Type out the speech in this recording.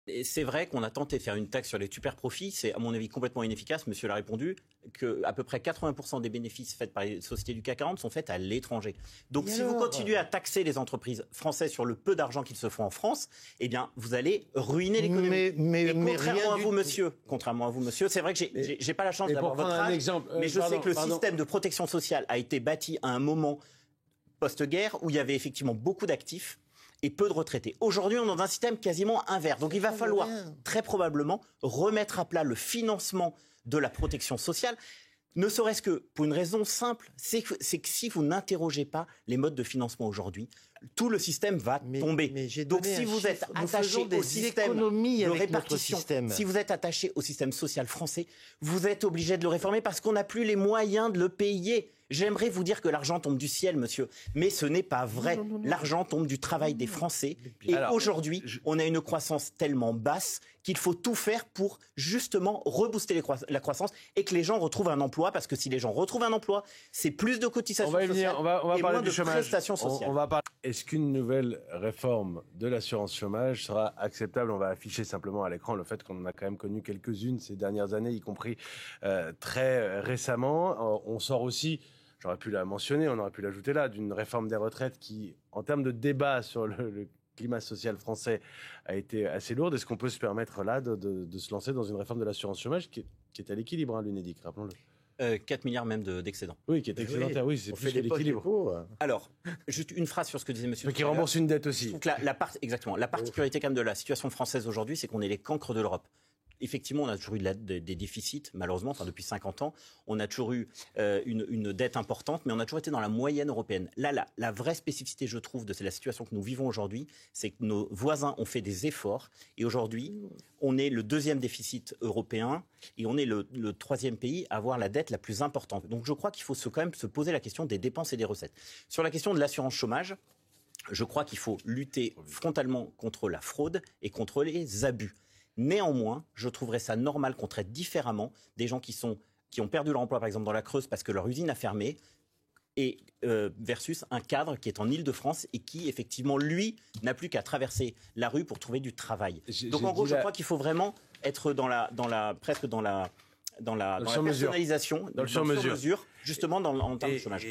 Et c'est vrai qu'on a tenté de faire une taxe sur les super-profits. C'est, à mon avis, complètement inefficace. Monsieur l'a répondu, qu'à peu près 80% des bénéfices faits par les sociétés du CAC 40 sont faits à l'étranger. Donc, si vous continuez à taxer les entreprises françaises sur le peu d'argent qu'ils se font en France, eh bien, vous allez ruiner l'économie. Et contrairement à vous, monsieur, c'est vrai que j'ai pas la chance d'avoir votre âge, mais je sais que le système de protection sociale a été bâti à un moment post-guerre où il y avait effectivement beaucoup d'actifs et peu de retraités. Aujourd'hui, on est dans un système quasiment inverse. Donc il va falloir très probablement remettre à plat le financement de la protection sociale, ne serait-ce que pour une raison simple, c'est que si vous n'interrogez pas les modes de financement aujourd'hui, tout le système va tomber. Donc si vous êtes attaché au système de répartition, si vous êtes attaché au système social français, vous êtes obligé de le réformer parce qu'on n'a plus les moyens de le payer. J'aimerais vous dire que l'argent tombe du ciel, monsieur, mais ce n'est pas vrai. L'argent tombe du travail des Français. Et aujourd'hui, on a une croissance tellement basse qu'il faut tout faire pour justement rebooster la croissance et que les gens retrouvent un emploi, parce que si les gens retrouvent un emploi, c'est plus de cotisations sociales et moins de prestations sociales. Est-ce qu'une nouvelle réforme de l'assurance chômage sera acceptable? On va afficher simplement à l'écran le fait qu'on en a quand même connu quelques-unes ces dernières années, y compris très récemment. On sort aussi, j'aurais pu la mentionner, on aurait pu l'ajouter là, d'une réforme des retraites qui, en termes de débat sur le climat social français, a été assez lourde. Est-ce qu'on peut se permettre là de se lancer dans une réforme de l'assurance chômage qui est à l'équilibre, l'UNEDIC, rappelons-le? 4 milliards même d'excédents. Oui, qui est excédentaire, oui, c'est plus que l'équilibre. Alors, juste une phrase sur ce que disait monsieur. Mais qui rembourse une dette aussi. Donc exactement. La particularité quand même de la situation française aujourd'hui, c'est qu'on est les cancres de l'Europe. Effectivement, on a toujours eu des déficits, malheureusement, depuis 50 ans. On a toujours eu une dette importante, mais on a toujours été dans la moyenne européenne. Là, la vraie spécificité, je trouve, de la situation que nous vivons aujourd'hui, c'est que nos voisins ont fait des efforts. Et aujourd'hui, on est le deuxième déficit européen et on est le troisième pays à avoir la dette la plus importante. Donc je crois qu'il faut quand même se poser la question des dépenses et des recettes. Sur la question de l'assurance chômage, je crois qu'il faut lutter frontalement contre la fraude et contre les abus. Néanmoins, je trouverais ça normal qu'on traite différemment des gens qui ont perdu leur emploi, par exemple, dans la Creuse parce que leur usine a fermé, et versus un cadre qui est en Île-de-France et qui, effectivement, lui, n'a plus qu'à traverser la rue pour trouver du travail. Donc, en gros, je crois qu'il faut vraiment être dans la personnalisation, dans le sur-mesure, justement, en termes de chômage.